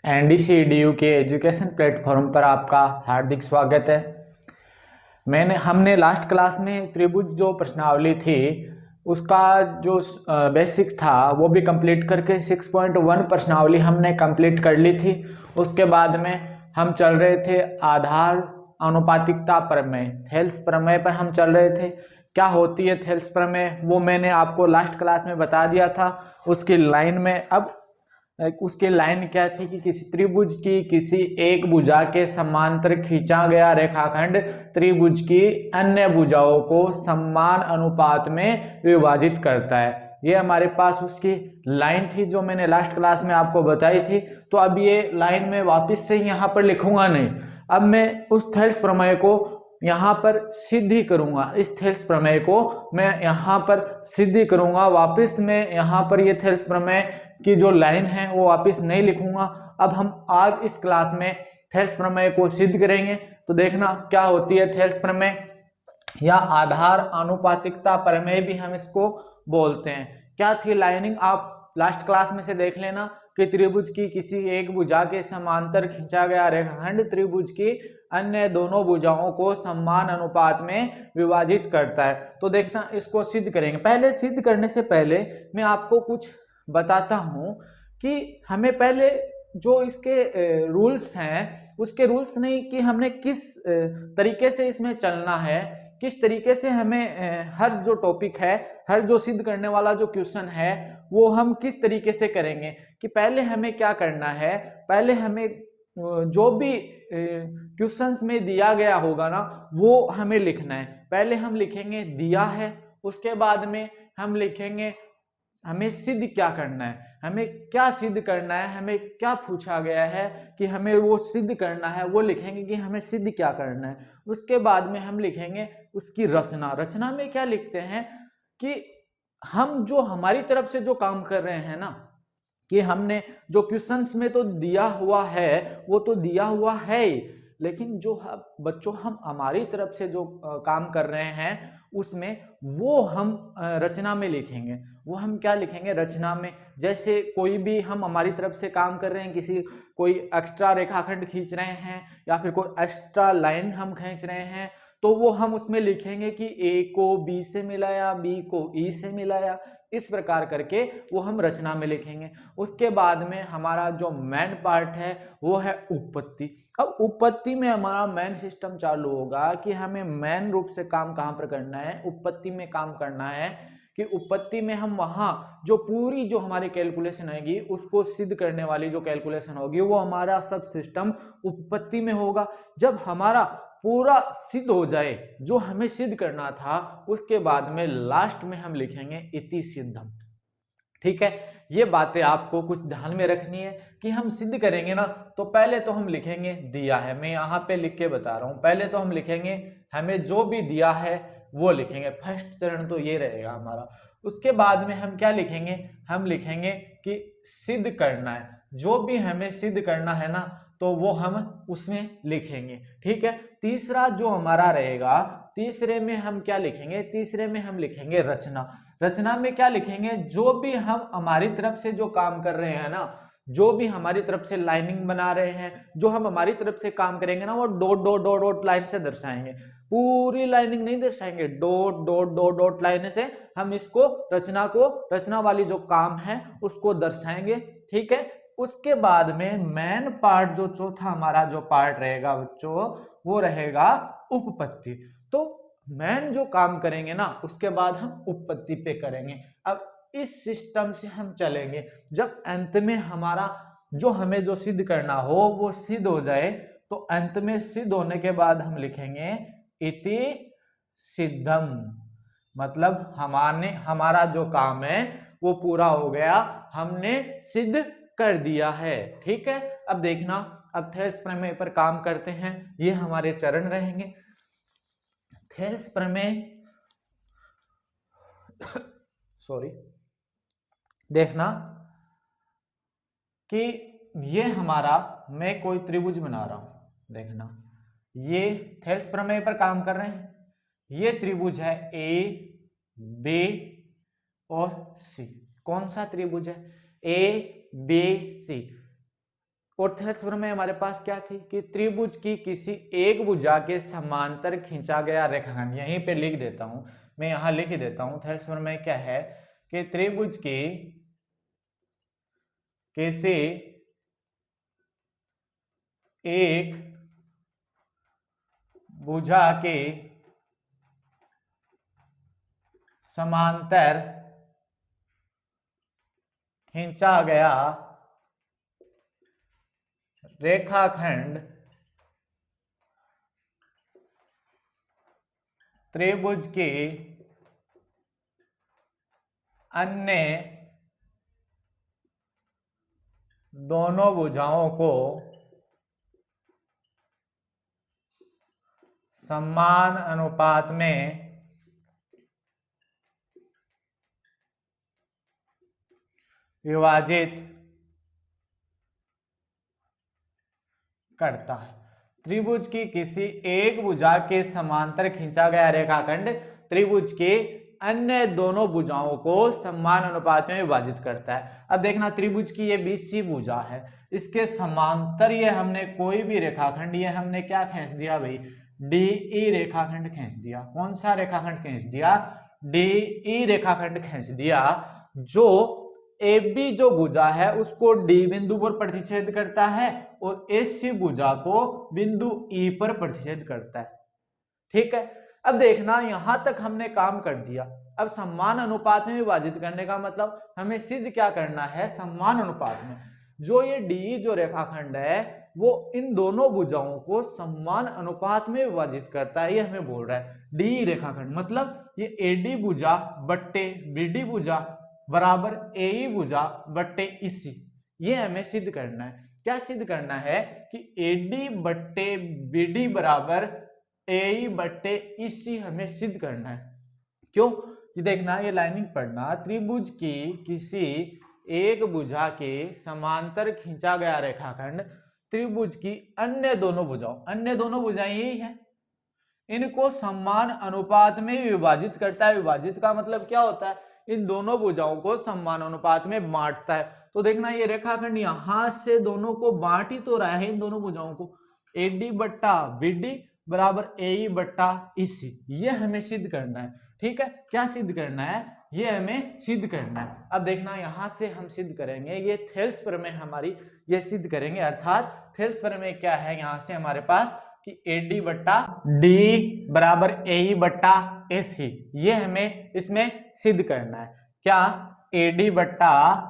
NDC-EDU के education platform पर आपका हार्दिक स्वागत है। हमने लास्ट क्लास में त्रिभुज जो प्रश्नावली थी उसका जो बेसिक था वो भी कंप्लीट करके 6.1 प्रश्नावली हमने कंप्लीट कर ली थी। उसके बाद में हम चल रहे थे आधार आनुपातिकता प्रमेय, थेल्स प्रमेय पर हम चल रहे थे। क्या होती है थेल्स प्रमेय वो मैंने आपको लास्ट क्लास में बता दिया था। उसकी लाइन में अब उसकी लाइन क्या थी कि किसी त्रिभुज की किसी एक भुजा के समांतर खींचा गया रेखाखंड त्रिभुज की अन्य भुजाओं को समान अनुपात में विभाजित करता है। ये हमारे पास उसकी लाइन थी जो मैंने लास्ट क्लास में आपको बताई थी। तो अब ये लाइन में वापस से यहाँ पर लिखूंगा नहीं, अब मैं उस थेल्स प्रमेय को यहाँ पर सिद्धि करूंगा। इस थेल्स प्रमेय को मैं यहाँ पर सिद्धि करूंगा। वापस मैं यहाँ पर ये थेल्स प्रमेय की जो लाइन है वो वापस नहीं लिखूंगा। अब हम आज इस क्लास में थेल्स प्रमेय को सिद्ध करेंगे। तो देखना क्या होती है थेल्स प्रमेय या आधार आनुपातिकता प्रमेय भी हम इसको बोलते हैं। क्या थी लाइनिंग आप लास्ट क्लास में से देख लेना कि त्रिभुज की किसी एक भुजा के समांतर खींचा गया रेखाखंड त्रिभुज की अन्य दोनों भुजाओं को समान अनुपात में विभाजित करता है। तो देखना इसको सिद्ध करेंगे। पहले सिद्ध करने से पहले मैं आपको कुछ बताता हूं कि हमें पहले जो इसके रूल्स हैं उसके रूल्स नहीं कि हमने किस तरीके से इसमें चलना है, किस तरीके से हमें हर जो टॉपिक है, हर जो सिद्ध करने वाला जो क्वेश्चन है वो हम किस तरीके से करेंगे। कि पहले हमें क्या करना है, पहले हमें जो भी क्वेश्चंस में दिया गया होगा ना वो हमें लिखना है। पहले हम लिखेंगे दिया है, उसके बाद में हम लिखेंगे हमें सिद्ध क्या करना है, हमें क्या सिद्ध करना है, हमें क्या पूछा गया है कि हमें वो सिद्ध करना है, वो लिखेंगे कि हमें सिद्ध क्या करना है। उसके बाद में हम लिखेंगे उसकी रचना। रचना में क्या लिखते हैं कि हम जो हमारी तरफ से जो काम कर रहे हैं ना, कि हमने जो क्वेश्चंस में तो दिया हुआ है वो तो दिया हुआ है ही, लेकिन जो बच्चों हम हमारी तरफ से जो काम कर रहे हैं उसमें वो हम रचना में लिखेंगे। वो हम क्या लिखेंगे रचना में, जैसे कोई भी हम हमारी तरफ से काम कर रहे हैं, किसी कोई एक्स्ट्रा रेखाखंड खींच रहे हैं या फिर कोई एक्स्ट्रा लाइन हम खींच रहे हैं तो वो हम उसमें लिखेंगे कि ए को बी से मिलाया, बी को ई से मिलाया, इस प्रकार करके वो हम रचना में लिखेंगे। उसके बाद में हमारा जो मेन पार्ट है वो है उपपत्ति। अब उपपत्ति में हमारा मेन सिस्टम चालू होगा कि हमें मेन रूप से काम कहाँ पर करना है, उपपत्ति में काम करना है। कि उपपत्ति में हम वहां जो पूरी जो हमारी कैलकुलेशन आएगी उसको सिद्ध करने वाली जो कैलकुलेशन होगी वो हमारा सब सिस्टम उपपत्ति में होगा। जब हमारा पूरा सिद्ध हो जाए जो हमें सिद्ध करना था उसके बाद में लास्ट में हम लिखेंगे इति सिद्धम। ठीक है, ये बातें आपको कुछ ध्यान में रखनी है कि हम सिद्ध करेंगे ना तो पहले तो हम लिखेंगे दिया है। मैं यहाँ पे लिख के बता रहा हूं, पहले तो हम लिखेंगे हमें जो भी दिया है वो लिखेंगे। फर्स्ट चरण तो ये रहेगा हमारा। उसके बाद में हम क्या लिखेंगे, हम लिखेंगे कि सिद्ध करना है, जो भी हमें सिद्ध करना है ना तो वो हम उसमें लिखेंगे। ठीक है, तीसरा जो हमारा रहेगा, तीसरे में हम क्या लिखेंगे, तीसरे में हम लिखेंगे रचना। रचना में क्या लिखेंगे, जो भी हम हमारी तरफ से जो काम कर रहे हैं ना, जो भी हमारी तरफ से लाइनिंग बना रहे हैं, जो हम हमारी तरफ से काम करेंगे ना वो dot dot dot dot line से दर्शाएंगे। पूरी लाइनिंग नहीं दर्शाएंगे, dot dot dot dot line से हम इसको रचना वाली जो काम है उसको दर्शाएंगे। ठीक है, उसके बाद में मेन पार्ट जो चौथा हमारा जो पार्ट रहेगा बच्चों वो रहेगा उपपत्ति। तो मेन जो काम करेंगे ना उसके बाद हम उपपत्ति पे करेंगे। अब इस सिस्टम से हम चलेंगे। जब अंत में हमारा जो हमें जो सिद्ध करना हो वो सिद्ध हो जाए तो अंत में सिद्ध होने के बाद हम लिखेंगे इति सिद्धम। मतलब हमारा जो काम है वो पूरा हो गया, हमने सिद्ध कर दिया है। ठीक है, अब देखना, अब थेल्स प्रमेय पर काम करते हैं। ये हमारे चरण रहेंगे। थेल्स प्रमेय सॉरी, देखना कि ये हमारा, मैं कोई त्रिभुज बना रहा हूं, देखना ये थेल्स प्रमेय पर काम कर रहे हैं। ये त्रिभुज है ए बी और सी। कौन सा त्रिभुज है, ए बी सी। और थेल्स प्रमेय हमारे पास क्या थी कि त्रिभुज की किसी एक भुजा के समांतर खींचा गया रेखाखंड, यहीं पे लिख देता हूं, मैं यहां लिख देता हूं। थेल्स प्रमेय क्या है कि त्रिभुज की किसी एक भुजा के समांतर खींचा गया रेखाखंड त्रिभुज की अन्य दोनों भुजाओं को समान अनुपात में विभाजित करता है। त्रिभुज की किसी एक भुजा के समांतर खींचा गया रेखाखंड त्रिभुज के अन्य दोनों भुजाओं को समान अनुपात में विभाजित करता है। अब देखना, त्रिभुज की ये बीसी भुजा है, इसके समांतर ये हमने कोई भी रेखाखंड, ये हमने क्या खींच दिया भाई, डीई रेखाखंड खींच दिया। कौन सा रेखाखंड खींच दिया, डीई रेखाखंड खींच दिया, जो ए बी जो भुजा है उसको डी बिंदु पर प्रतिच्छेद करता है और एसी भुजा को बिंदु ई पर प्रतिच्छेद करता है। ठीक है, अब देखना यहां तक हमने काम कर दिया। अब समान अनुपात में विभाजित करने का मतलब हमें सिद्ध क्या करना है, समान अनुपात में जो ये डी जो रेखाखंड है वो इन दोनों भुजाओं को समान अनुपात में विभाजित करता है, ये हमें बोल रहा है। डी रेखाखंड मतलब ये एडी भुजा बट्टे बीडी भुजा बराबर एई भुजा बट्टे इसी, ये हमें सिद्ध करना है। क्या सिद्ध करना है कि एडी बट्टे बीडी बराबर एई बट्टे इसी हमें सिद्ध करना है। क्यों, ये देखना, ये लाइनिंग पढ़ना, त्रिभुज की किसी एक भुजा के समांतर खींचा गया रेखाखंड त्रिभुज की अन्य दोनों भुजाओं, अन्य दोनों भुजाएं यही है, इनको समान अनुपात में विभाजित करता है। विभाजित का मतलब क्या होता है, इन दोनों भुजाओं को समान अनुपात में बांटता है। तो देखना ये रेखाखंड यहां से दोनों को बांट ही तो रहा है, इन दोनों भुजाओं को, एडी बट्टा बीडी बराबर एई बट्टा इसी, ये हमें सिद्ध करना है। ठीक है, क्या सिद्ध करना है, ये हमें सिद्ध करना है। अब देखना यहां से हम सिद्ध करेंगे, ये थेल्स प्रमेय हमारी ये सिद्ध करेंगे, अर्थात थेल्स प्रमेय क्या है, यहां से हमारे पास कि एडी बट्टा डी बराबर एई बट्टा एसी, ये हमें इसमें सिद्ध करना है। क्या, एडी बट्टा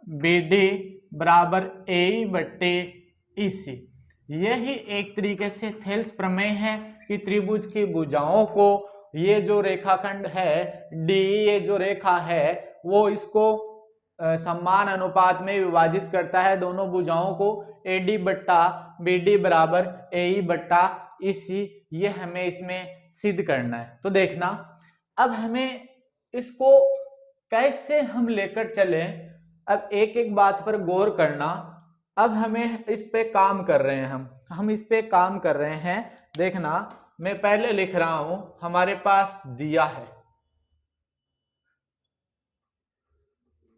बीडी बराबर एई बट्टे इसी, यही एक तरीके से थेल्स प्रमेय है कि त्रिभुज की भुजाओं को ये जो रेखाखंड है डी, ये जो रेखा है वो इसको समान अनुपात में विभाजित करता है दोनों भुजाओं को, एडी बट्टा बीडी बराबर एई बट्टा इसी, ये हमें इसमें सिद्ध करना है। तो देखना, अब हमें इसको कैसे हम लेकर चले, अब एक एक बात पर गौर करना। अब हमें इस पे काम कर रहे हैं, हम इस पे काम कर रहे हैं। देखना, मैं पहले लिख रहा हूं, हमारे पास दिया है,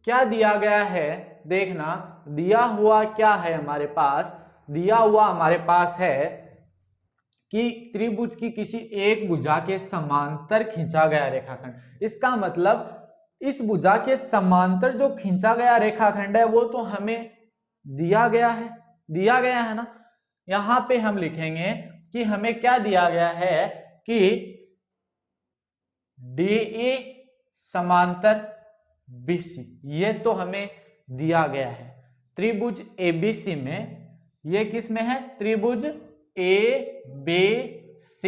क्या दिया गया है, देखना दिया हुआ क्या है हमारे पास, दिया हुआ हमारे पास है कि त्रिभुज की किसी एक भुजा के समांतर खींचा गया रेखाखंड। इसका मतलब इस भुजा के समांतर जो खींचा गया रेखाखंड है वो तो हमें दिया गया है ना। यहां पे हम लिखेंगे कि हमें क्या दिया गया है कि DE समांतर BC, ये तो हमें दिया गया है। त्रिभुज ABC में, ये किस में है, त्रिभुज ABC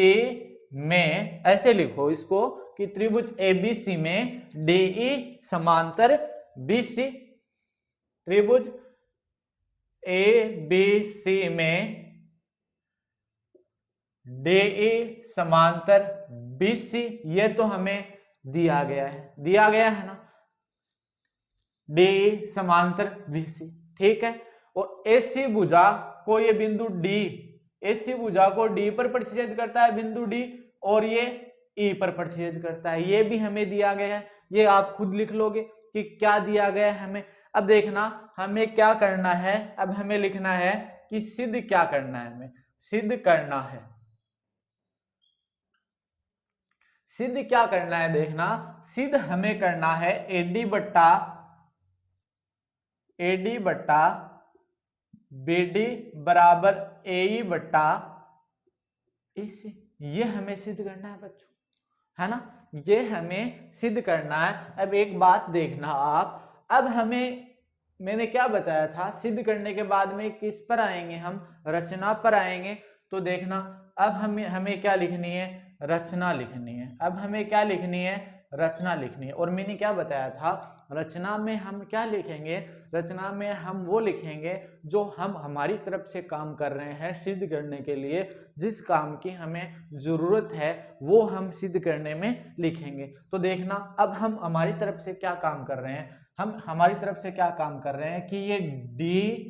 में, ऐसे लिखो इसको कि त्रिभुज ABC में DE समांतर BC, त्रिभुज ABC में DE समांतर BC, ये तो हमें दिया गया है ना, DE समांतर BC। ठीक है, और AC भुजा को ये बिंदु D, AC भुजा को D पर प्रतिच्छेद करता है बिंदु D, और ये E पर प्रतिच्छेद करता है, ये भी हमें दिया गया है। ये आप खुद लिख लोगे कि क्या दिया गया है हमें। अब देखना हमें क्या करना है, अब हमें लिखना है कि सिद्ध क्या करना है, हमें सिद्ध करना है। सिद्ध क्या करना है, देखना सिद्ध हमें करना है एडी बट्टा बीडी बराबर ए बट्टा इससे, ये हमें सिद्ध करना है बच्चों, है ना, ये हमें सिद्ध करना है। अब एक बात देखना आप, अब हमें मैंने क्या बताया था, सिद्ध करने के बाद में किस पर आएंगे, हम रचना पर आएंगे। तो देखना अब हमें क्या लिखनी है, रचना लिखनी है। अब हमें क्या लिखनी है, रचना लिखनी है। और मैंने क्या बताया था, रचना में हम क्या लिखेंगे, रचना में हम वो लिखेंगे जो हम हमारी तरफ से काम कर रहे हैं सिद्ध करने के लिए, जिस काम की हमें जरूरत है वो हम सिद्ध करने में लिखेंगे। तो देखना अब हम हमारी तरफ से क्या काम कर रहे हैं, हम हमारी तरफ से क्या काम कर रहे हैं कि ये D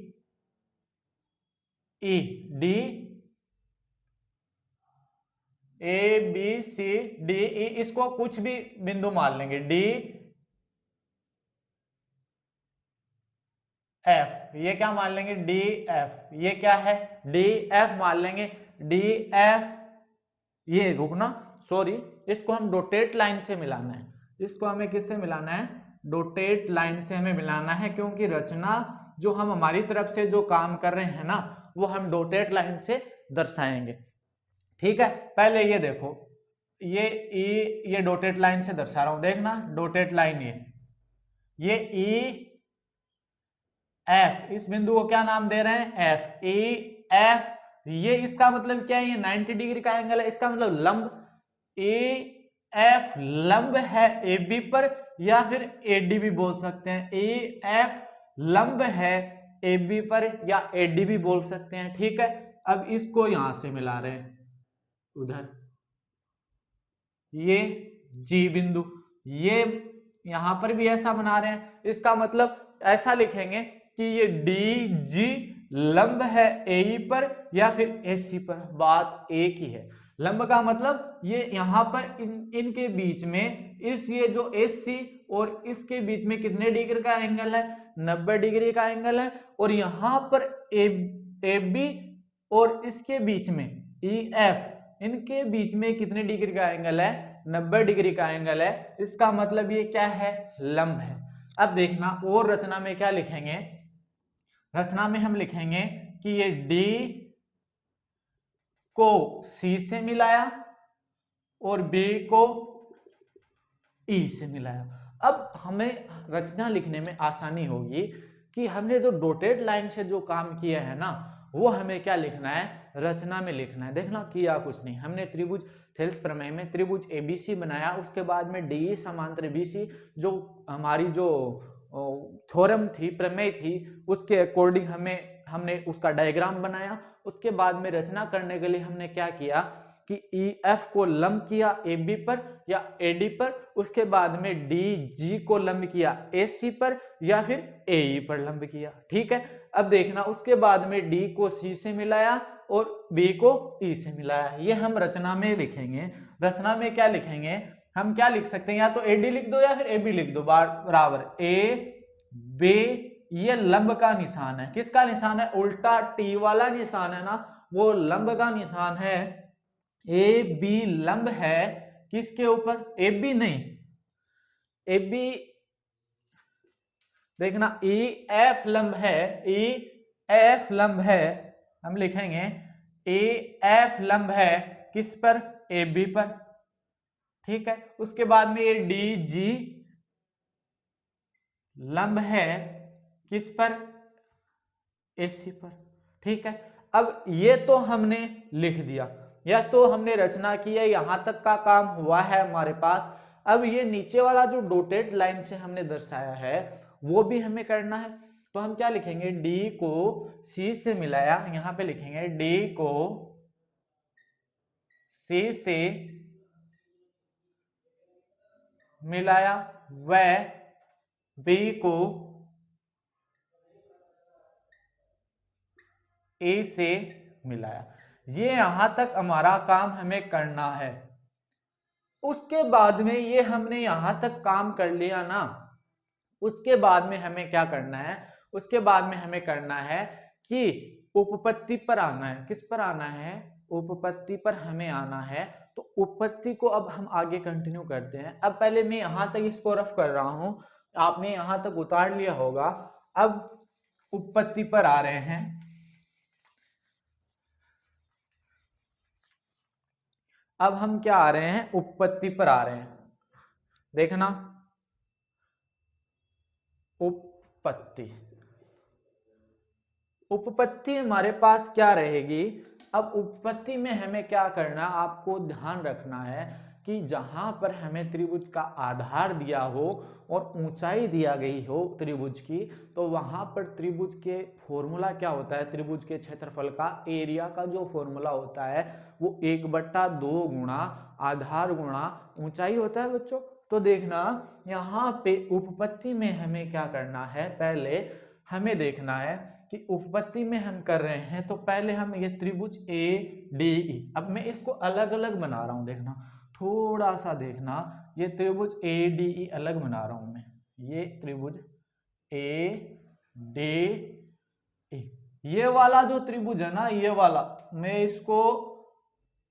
A B C D E, इसको कुछ भी बिंदु मान लेंगे, डी एफ, ये क्या मान लेंगे, डी एफ, ये क्या है, डी एफ मान लेंगे, डी एफ। ये रुकना, सॉरी, इसको हम डॉटेड लाइन से मिलाना है, इसको हमें किससे मिलाना है, डॉटेड लाइन से हमें मिलाना है, क्योंकि रचना जो हम हमारी तरफ से जो काम कर रहे हैं ना, वो हम डॉटेड लाइन से दर्शाएंगे। ठीक है, पहले ये देखो, ये डॉटेड लाइन से दर्शा रहा हूं, देखना डॉटेड लाइन, ये ई एफ, इस बिंदु को क्या नाम दे रहे हैं, एफ, ई एफ। ये इसका मतलब क्या है, ये 90 डिग्री का एंगल है, इसका मतलब लंब ए एफ लंब है ए बी पर, या फिर ए डी भी बोल सकते हैं, ए एफ लंब है ए बी पर या ए डी भी बोल सकते हैं। ठीक है, अब इसको यहां से मिला रहे हैं उधर, ये जी बिंदु, ये यहां पर भी ऐसा बना रहे हैं, इसका मतलब ऐसा लिखेंगे कि ये डी जी लंब है ए पर या फिर एसी पर, बात एक ही है। लंब का मतलब ये यहां पर इनके बीच में ये जो एसी और इसके बीच में कितने डिग्री का एंगल है, 90 डिग्री का एंगल है। और यहां पर ए बी और इसके बीच में ई एफ, इनके बीच में कितने डिग्री का एंगल है, 90 डिग्री का एंगल है। इसका मतलब ये क्या है, लंब है। अब देखना और रचना में क्या लिखेंगे, रचना में हम लिखेंगे कि ये डी को सी से मिलाया और बी को ई से मिलाया। अब हमें रचना लिखने में आसानी होगी कि हमने जो डॉटेड लाइन से जो काम किया है ना, वो हमें क्या लिखना है, रचना में लिखना है। देखना किया कुछ नहीं, हमने त्रिभुज थेल्स प्रमेय में त्रिभुज एबीसी बनाया, उसके बाद में डी समांतर बीसी, जो हमारी जो थ्योरम थी, प्रमेय थी, उसके अकॉर्डिंग हमने उसका डायग्राम बनाया। उसके बाद में रचना करने के लिए हमने क्या किया कि ई एफ को लंब किया ए बी पर या ए डी पर, उसके बाद में डी जी को लंब किया ए सी पर या फिर ए ई पर लंब किया। ठीक है, अब देखना उसके बाद में डी को सी से मिलाया और बी को ई से मिलाया। ये हम रचना में लिखेंगे। रचना में क्या लिखेंगे, हम क्या लिख सकते हैं, या तो ए डी लिख दो या फिर ए बी लिख दो, बराबर ए बी। ये लंब का निशान है, किसका निशान है, उल्टा टी वाला निशान है ना, वो लंब का निशान है। ए बी लंब है किसके ऊपर, ए बी नहीं, ए बी देखना ई एफ लंब है, ई एफ लंब है, हम लिखेंगे ए एफ लंब है किस पर, ए बी पर। ठीक है, उसके बाद में ये डी जी लंब है किस पर, एसी पर। ठीक है, अब ये तो हमने लिख दिया, या तो हमने रचना की है, यहां तक का काम हुआ है हमारे पास। अब ये नीचे वाला जो डॉटेड लाइन से हमने दर्शाया है वो भी हमें करना है। तो हम क्या लिखेंगे, डी को सी से मिलाया, यहां पे लिखेंगे डी को सी से मिलाया व बी को ए से मिलाया। ये यहां तक हमारा काम हमें करना है। उसके बाद में ये हमने यहां तक काम कर लिया ना, उसके बाद में हमें क्या करना है, उसके बाद में हमें करना है कि उपपत्ति पर आना है। किस पर आना है? उपपत्ति पर हमें आना है। तो उपपत्ति को अब हम आगे कंटिन्यू करते हैं। अब पहले मैं यहां तक इसको रफ कर रहा हूं, आपने यहां तक उतार लिया होगा। अब उपपत्ति पर आ रहे हैं। अब हम क्या आ रहे हैं? उपपत्ति पर आ रहे हैं। देखना, उपपत्ति, उपपत्ति हमारे पास क्या रहेगी? अब उपपत्ति में हमें क्या करना, आपको ध्यान रखना है कि जहां पर हमें त्रिभुज का आधार दिया हो और ऊंचाई दिया गई हो त्रिभुज की, तो वहां पर त्रिभुज के फॉर्मूला क्या होता है? त्रिभुज के क्षेत्रफल का, एरिया का जो फॉर्मूला होता है वो 1/2 गुणा आधार गुणा ऊंचाई होता है बच्चों। तो देखना, यहाँ पे उपपत्ति में हमें क्या करना है, पहले हमें देखना है कि उपपत्ति में हम कर रहे हैं तो पहले हम ये त्रिभुज ए डी ई, अब मैं इसको अलग अलग बना रहा हूं, देखना थोड़ा सा, देखना ये त्रिभुज ए डी ई अलग बना रहा हूं मैं, ये त्रिभुज ए डी ई, ये वाला जो त्रिभुज है ना, ये वाला मैं इसको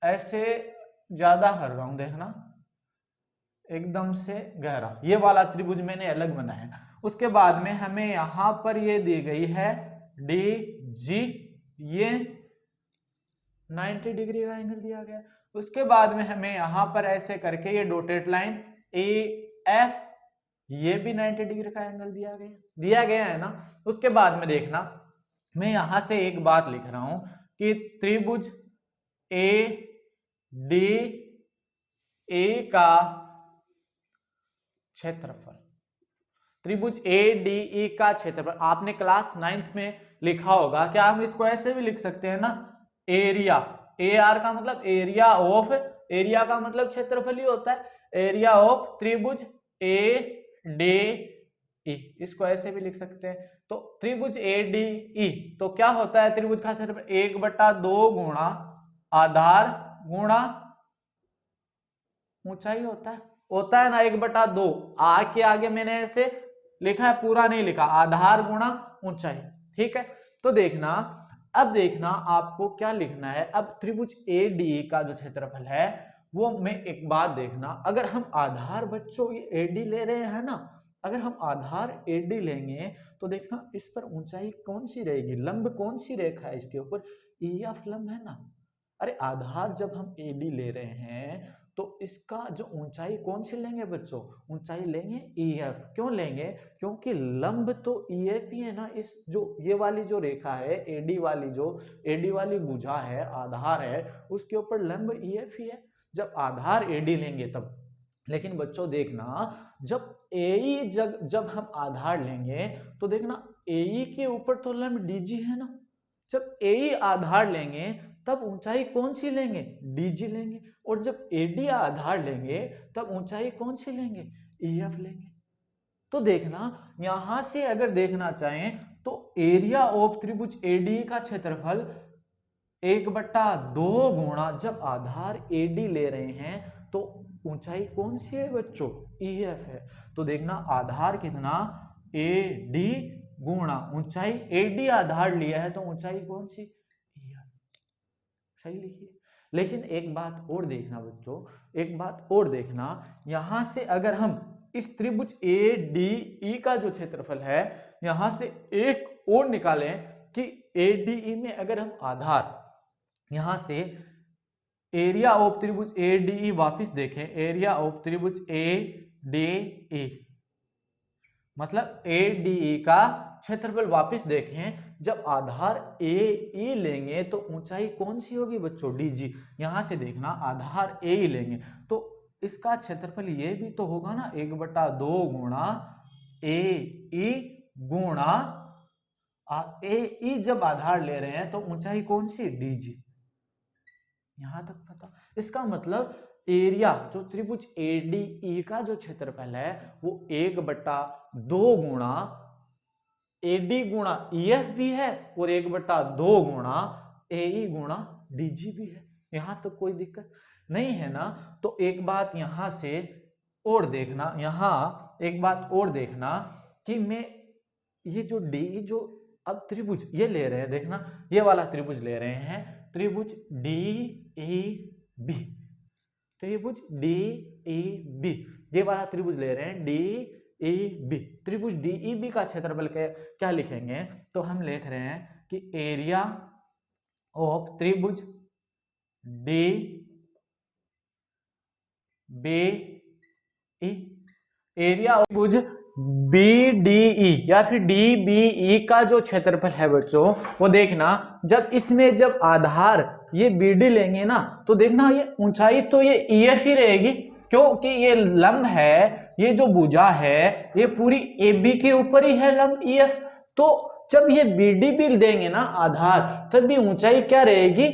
ऐसे ज्यादा कर रहा हूं, देखना एकदम से गहरा, ये वाला त्रिभुज मैंने अलग बनाया है। उसके बाद में हमें यहां पर ये दी गई है डी जी, ये 90 डिग्री का एंगल दिया गया। उसके बाद में हमें यहां पर ऐसे करके ये डॉटेड लाइन ए एफ, ये भी 90 डिग्री का एंगल दिया गया है ना। उसके बाद में देखना, मैं यहां से एक बात लिख रहा हूं कि त्रिभुज ए डी ए का क्षेत्रफल, त्रिभुज ए डी ई का क्षेत्रफल आपने क्लास 9th में लिखा होगा। क्या हम इसको ऐसे भी लिख सकते हैं ना, एरिया, ए आर का मतलब एरिया ऑफ, एरिया का मतलब क्षेत्रफल ही होता है, एरिया ऑफ त्रिभुज ए डी ई, इसको ऐसे भी लिख सकते हैं। तो त्रिभुज ए डी ई तो क्या होता है, त्रिभुज का क्षेत्रफल 1/2 गुणा आधार गुणा ऊंचाई होता है ना, 1/2। के आगे मैंने ऐसे लिखा है, पूरा नहीं लिखा, आधार गुणा ऊंचाई, ठीक है। तो देखना, अब देखना आपको क्या लिखना है। अब त्रिभुज ए डी का जो क्षेत्रफल है वो, मैं एक बात देखना, अगर हम आधार बच्चों ये एडी ले रहे हैं ना, अगर हम आधार एडी लेंगे तो देखना इस पर ऊंचाई कौन सी रहेगी, लंब कौन सी रेखा है इसके ऊपर, ईएफ लंब है ना। अरे आधार जब हम एडी ले रहे हैं तो इसका जो ऊंचाई कौन सी लेंगे बच्चों, ऊंचाई लेंगे ईएफ। क्यों लेंगे? क्योंकि लंब तो ईएफ ही है ना, इस जो ये वाली जो रेखा है एडी वाली, जो एडी वाली भुजा है, आधार है, उसके ऊपर लंब ईएफ ही है। जब आधार एडी लेंगे तब। लेकिन बच्चों देखना, जब एई जब हम आधार लेंगे तो देखना एई के ऊपर तो लंब डीजी है ना। जब एई आधार लेंगे तब ऊंचाई कौन सी लेंगे, डीजी लेंगे। और जब एडी आधार लेंगे तब ऊंचाई कौन सी लेंगे, ईएफ लेंगे। तो देखना, यहां से अगर देखना चाहें तो एरिया ऑफ त्रिभुज एडी का क्षेत्रफल 1/2 गुणा, जब आधार एडी ले रहे हैं तो ऊंचाई कौन सी है बच्चों, ईएफ है। तो देखना आधार कितना, एडी गुणा ऊंचाई, एडी आधार लिया है तो ऊंचाई कौन सी, ईएफ, सही लिखिए। लेकिन एक बात और देखना बच्चों, एक बात और देखना, यहां से अगर हम इस त्रिभुज ए डी ई का जो क्षेत्रफल है यहां से एक और निकालें कि ए डी ई में अगर हम आधार, यहां से एरिया ऑफ त्रिभुज ए डी ई वापिस देखें, एरिया ऑफ त्रिभुज ए डी ई मतलब ए डी ई का क्षेत्रफल वापिस देखें, जब आधार ए ई लेंगे तो ऊंचाई कौन सी होगी बच्चों, डीजी। यहां से देखना आधार ए ई लेंगे तो इसका क्षेत्रफल ये भी तो होगा ना, 1/2 गुणा ए ई गुणा ए ई, जब आधार ले रहे हैं तो ऊंचाई कौन सी, डीजी। यहां तक पता। इसका मतलब एरिया जो त्रिभुज एडीई का जो क्षेत्रफल है वो 1/2 गुणा एडी गुणा ईएफ भी है और 1/2 गुणा एई गुणा डीजी भी है। यहां तक कोई दिक्कत नहीं है ना। तो एक बात यहां से और देखना, यहां एक बात और देखना कि मैं ये जो डी जो अब त्रिभुज ये ले रहे हैं, देखना ये वाला त्रिभुज ले रहे हैं, त्रिभुज डी ई बी, त्रिभुज डी ई बी, ये वाला त्रिभुज ले रहे हैं डी ई बी। त्रिभुज डी ई बी का क्षेत्रफल क्या लिखेंगे, तो हम लिख रहे हैं कि एरिया ऑफ त्रिभुज D B E, area of त्रिभुज बी डी ई या फिर डी बी ई का जो क्षेत्रफल है बच्चों, वो देखना जब इसमें जब आधार ये बी डी लेंगे ना, तो देखना ये ऊंचाई तो ये ई एफ ही रहेगी, क्योंकि ये लंब है, ये जो भुजा है ये पूरी ए बी के ऊपर ही है लंब ई एफ। तो जब ये बी डी भी देंगे ना आधार, तब भी ऊंचाई क्या रहेगी,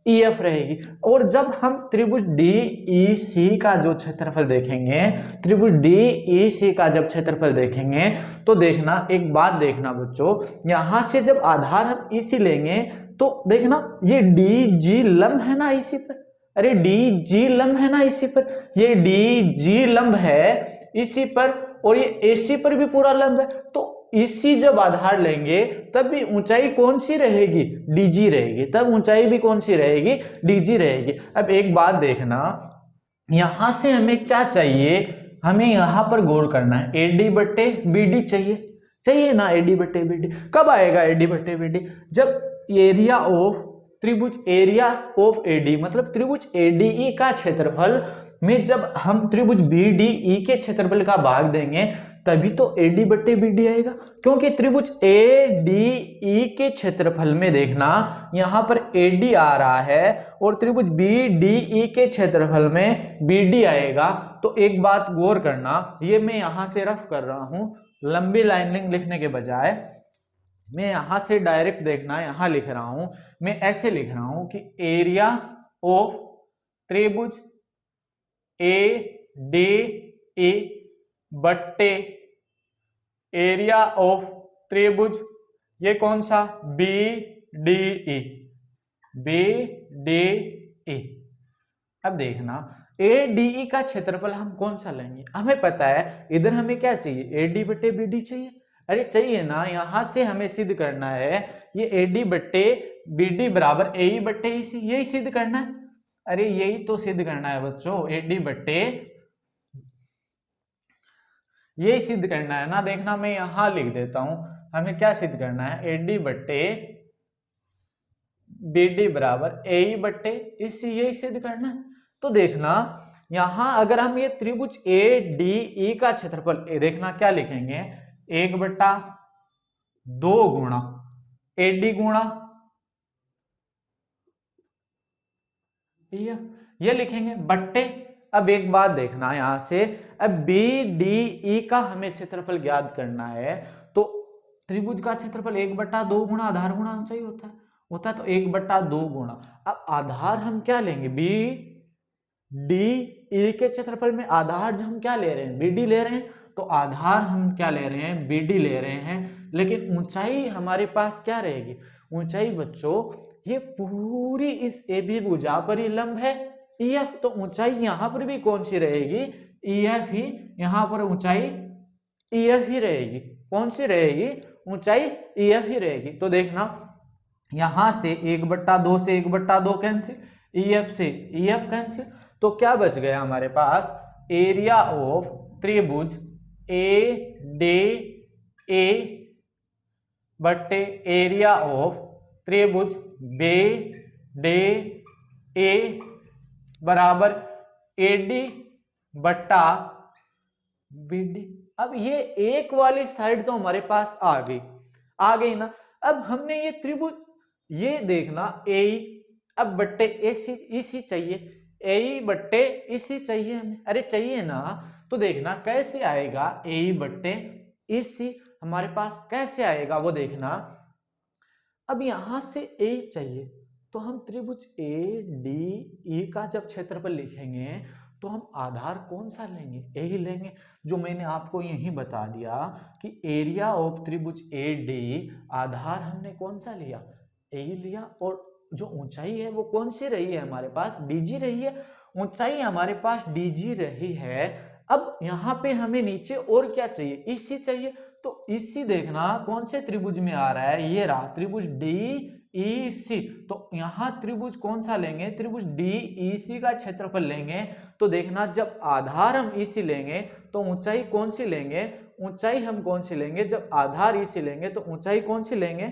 ई एफ रहेगी। और जब हम त्रिभुज डी ई सी का जो क्षेत्रफल देखेंगे, त्रिभुज डी ई सी का जब क्षेत्रफल देखेंगे, तो देखना एक बात देखना बच्चों, यहां से जब आधार हम ई सी लेंगे तो देखना ये डी जी लंब है ना इसी पर, अरे डी जी लंब है ना इसी पर, ये डी जी लंब है इसी पर और ये एसी पर भी पूरा लंब है। तो इसी जब आधार लेंगे तब भी ऊंचाई कौन सी रहेगी, डीजी रहेगी, तब ऊंचाई भी कौन सी रहेगी, डीजी रहेगी। अब एक बात देखना, यहां से हमें क्या चाहिए, हमें यहां पर गौर करना है, एडी बट्टे बीडी चाहिए ना, एडी बट्टे बीडी कब आएगा, एडी बट्टे बीडी जब एरिया ऑफ त्रिभुज, एरिया ऑफ एडी मतलब त्रिभुज एडीई का क्षेत्रफल में जब हम त्रिभुज बीडीई के क्षेत्रफल का भाग देंगे तभी तो एडी बट्टे बीडी आएगा, क्योंकि त्रिभुज एडीई के क्षेत्रफल में देखना यहां पर एडी आ रहा है और त्रिभुज बीडीई के क्षेत्रफल में बीडी आएगा। तो एक बात गौर करना, ये मैं यहां से रफ कर रहा हूं, लंबी लाइनिंग लिखने के बजाय मैं यहां से डायरेक्ट देखना यहां लिख रहा हूं, मैं ऐसे लिख रहा हूं कि एरिया ऑफ त्रिभुज ए डी ए बट्टे एरिया ऑफ त्रिभुज ये कौन सा, B D E, B D E. अब देखना ए डी ई का क्षेत्रफल हम कौन सा लेंगे, हमें पता है इधर हमें क्या चाहिए, ए डी बट्टे बी डी चाहिए, अरे चाहिए ना, यहां से हमें सिद्ध करना है ये ए डी बट्टे बी डी बराबर ए ई बट्टे ई सी, यही सिद्ध करना है, अरे यही तो सिद्ध करना है बच्चों, ए डी बट्टे यही सिद्ध करना है ना। देखना मैं यहां लिख देता हूं, हमें क्या सिद्ध करना है, ए डी बट्टे बी डी बराबर ए ई बट्टे इसी, यही सिद्ध करना है। तो देखना यहां अगर हम ये त्रिभुज ए डी ई का क्षेत्रफल देखना क्या लिखेंगे, 1/2 गुणा एडी गुणा ये लिखेंगे बट्टे। अब एक बात देखना यहां से, अब बी डी ई का हमें क्षेत्रफल ज्ञात करना है, तो त्रिभुज का क्षेत्रफल 1/2 गुणा आधार गुणा ऊंचाई होता है तो 1/2 गुणा, अब आधार हम क्या लेंगे, बी डी ई के क्षेत्रफल में आधार हम क्या ले रहे हैं, बी डी ले रहे हैं, तो आधार हम क्या ले रहे हैं, बी डी ले रहे हैं, लेकिन ऊंचाई हमारे पास क्या रहेगी, ऊंचाई बच्चों ये पूरी इस ए बी भुजा पर ही लंब है ई एफ, तो ऊंचाई यहां पर भी कौन सी रहेगी, ई एफ ही, यहां पर ऊंचाई ई एफ ही रहेगी, कौन सी रहेगी, ऊंचाई ई एफ ही रहेगी। तो देखना यहां से 1/2 से 1/2 कैंसिल, ई एफ से ई एफ कैंसिल, तो क्या बच गया हमारे पास, एरिया ऑफ त्रिभुज ए डी ए बट्टे एरिया ऑफ त्रिभुज बी डी ए बराबर एडी बट्टा बीडी। अब ये एक वाली साइड तो हमारे पास आ गई ना। अब हमने ये त्रिभुज ये देखना ए, अब बट्टे एसी इसी चाहिए, ए बट्टे इसी चाहिए हमें, अरे चाहिए ना। तो देखना कैसे आएगा, ए बट्टे इसी हमारे पास कैसे आएगा वो देखना। अब यहां से ए चाहिए तो हम त्रिभुज ए डी ई का जब क्षेत्रफल लिखेंगे तो हम आधार कौन सा लेंगे, ए ही लेंगे, जो मैंने आपको यही बता दिया कि एरिया ऑफ त्रिभुज ए डी आधार हमने कौन सा लिया, ए ही लिया, और जो ऊंचाई है वो कौन सी रही है हमारे पास, डीजी रही है, ऊंचाई हमारे पास डीजी रही है। अब यहाँ पे हमें नीचे और क्या चाहिए, इसी चाहिए, तो तो इसी देखना कौन से त्रिभुज में आ रहा है, ये रहा त्रिभुज DEC। तो यहाँ त्रिभुज कौन सा लेंगे, त्रिभुज DEC का क्षेत्रफल लेंगे। तो देखना जब आधार हम EC लेंगे तो ऊंचाई कौन सी लेंगे, ऊंचाई हम कौन सी लेंगे, जब आधार EC लेंगे तो ऊंचाई कौन सी लेंगे,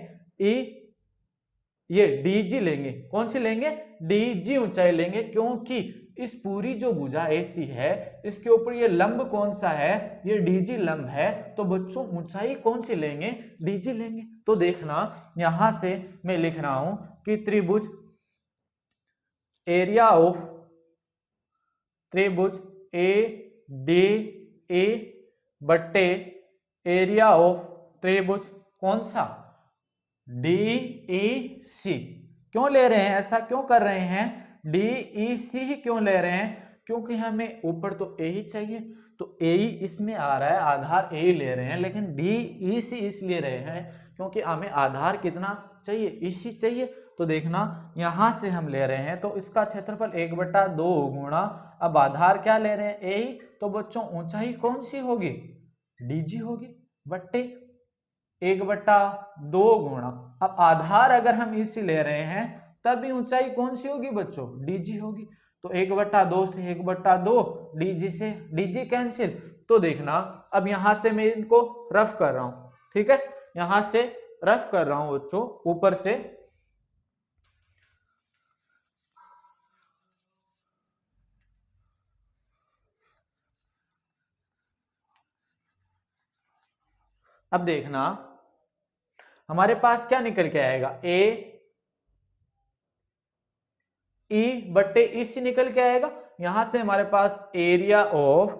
ये DG लेंगे। कौन सी लेंगे, DG ऊंचाई लेंगे, क्योंकि इस पूरी जो भुजा AC है इसके ऊपर ये लंब कौन सा है, ये DG लंब है। तो बच्चों ऊंचाई कौन सी लेंगे, DG लेंगे। तो देखना यहां से मैं लिख रहा हूं कि त्रिभुज एरिया ऑफ त्रिभुज ADA बट्टे एरिया ऑफ त्रिभुज कौन सा, DEC। क्यों ले रहे हैं, ऐसा क्यों कर रहे हैं, DEC ही क्यों ले रहे हैं, क्योंकि हमें ऊपर तो A ही चाहिए, तो A ही इसमें आ रहा है, आधार A ही ले रहे हैं, लेकिन DEC इसलिए रहे हैं क्योंकि हमें आधार कितना चाहिए, EC चाहिए। तो देखना यहां से हम ले रहे हैं तो इसका क्षेत्रफल 1/2 गुणा, अब आधार क्या ले रहे हैं, A ही, तो बच्चों ऊंचाई कौन सी होगी, DG होगी, बट्टे 1/2 गुणा, अब आधार अगर हम EC ले रहे हैं तभी ऊंचाई कौन सी होगी बच्चों, DG होगी। तो 1/2 से 1/2, DG से DG कैंसिल। तो देखना अब यहां से मैं इनको रफ कर रहा हूं, ठीक है, यहां से रफ कर रहा हूं बच्चों ऊपर से। अब देखना हमारे पास क्या निकल के आएगा, बट्टे EC निकल के आएगा। यहां से हमारे पास एरिया ऑफ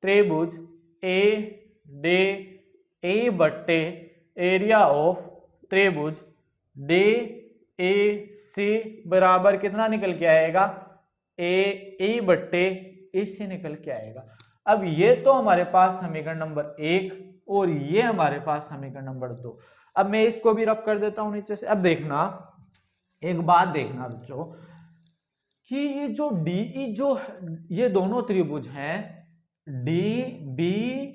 त्रिभुज ADA बट्टे एरिया ऑफ त्रिभुज DAC बराबर कितना निकल के आएगा, AE बट्टे EC निकल के आएगा। अब ये तो हमारे पास समीकरण नंबर 1 और ये हमारे पास समीकरण नंबर 2। अब मैं इसको भी रब कर देता हूं नीचे से। अब देखना एक बात देखना बच्चों कि ये जो DE जो ये दोनों त्रिभुज हैं DBE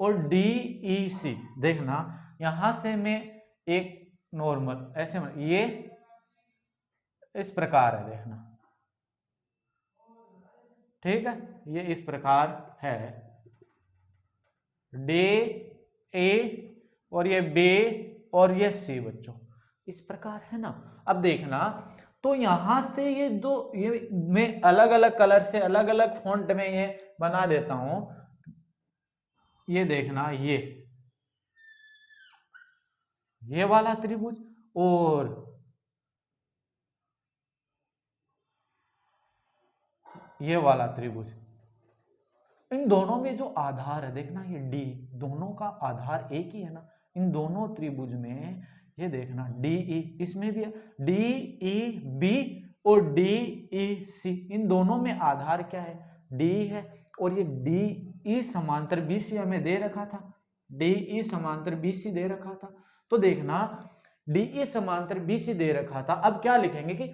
और DEC, देखना यहां से मैं एक नॉर्मल ऐसे ये इस प्रकार है, देखना ठीक है, ये इस प्रकार है DA और ये B और ये C बच्चों इस प्रकार है ना। अब देखना तो यहां से ये दो, ये मैं अलग अलग कलर से अलग अलग फॉन्ट में ये बना देता हूं। ये देखना ये वाला त्रिभुज और ये वाला त्रिभुज, इन दोनों में जो आधार है देखना ये D, दोनों का आधार एक ही है ना। इन दोनों त्रिभुज में ये देखना DE, इसमें भी है DEB और DEC, इन दोनों में आधार क्या है, D है। और ये DE समांतर BC हमें दे रखा था, DE समांतर BC दे रखा था। तो देखना DE समांतर BC दे रखा था। अब क्या लिखेंगे कि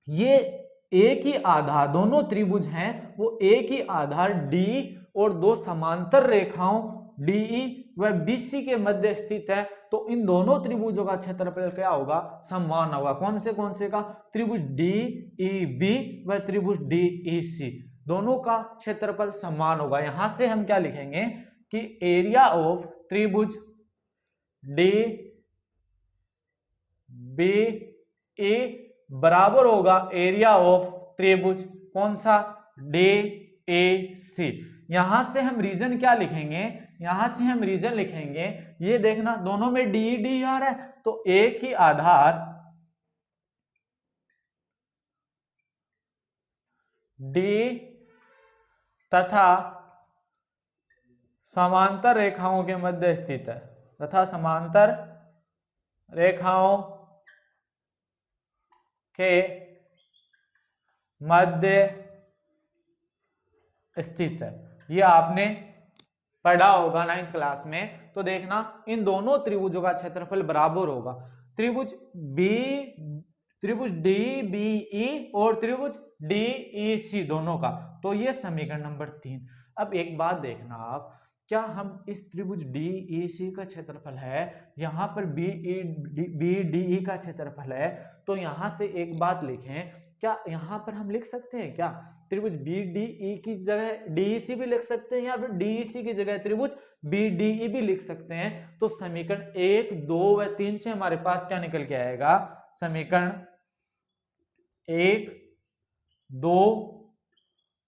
ये एक ही आधार, दोनों त्रिभुज हैं वो एक ही आधार D और दो समांतर रेखाओं DE व BC के मध्य स्थित है। तो इन दोनों त्रिभुजों का क्षेत्रफल क्या होगा, समान होगा। कौन से का, त्रिभुज DEB व त्रिभुज DEC, दोनों का क्षेत्रफल समान होगा। यहां से हम क्या लिखेंगे कि एरिया ऑफ त्रिभुज DBA बराबर होगा एरिया ऑफ त्रिभुज कौन सा, DAC। यहां से हम रीजन क्या लिखेंगे, यहां से हम रीजन लिखेंगे, ये देखना दोनों में DD आ रहा है तो एक ही आधार D तथा समांतर रेखाओं के मध्य स्थित है, तथा समांतर रेखाओं के मध्य स्थित है। ये आपने पढ़ा होगा 9th क्लास में। तो देखना इन दोनों त्रिभुजों का क्षेत्रफल बराबर होगा, त्रिभुज DBE और त्रिभुज DEC दोनों का। तो ये समीकरण नंबर 3। अब एक बात देखना आप क्या हम इस त्रिभुज DEC का क्षेत्रफल है, यहाँ पर BDE का क्षेत्रफल है, तो यहाँ से एक बात लिखें, क्या यहाँ पर हम लिख सकते हैं क्या त्रिभुज BDE की जगह DEC भी लिख सकते हैं, या फिर DEC की जगह त्रिभुज BDE भी लिख सकते हैं। तो समीकरण 1, 2 व 3 से हमारे पास क्या निकल के आएगा, समीकरण 1, 2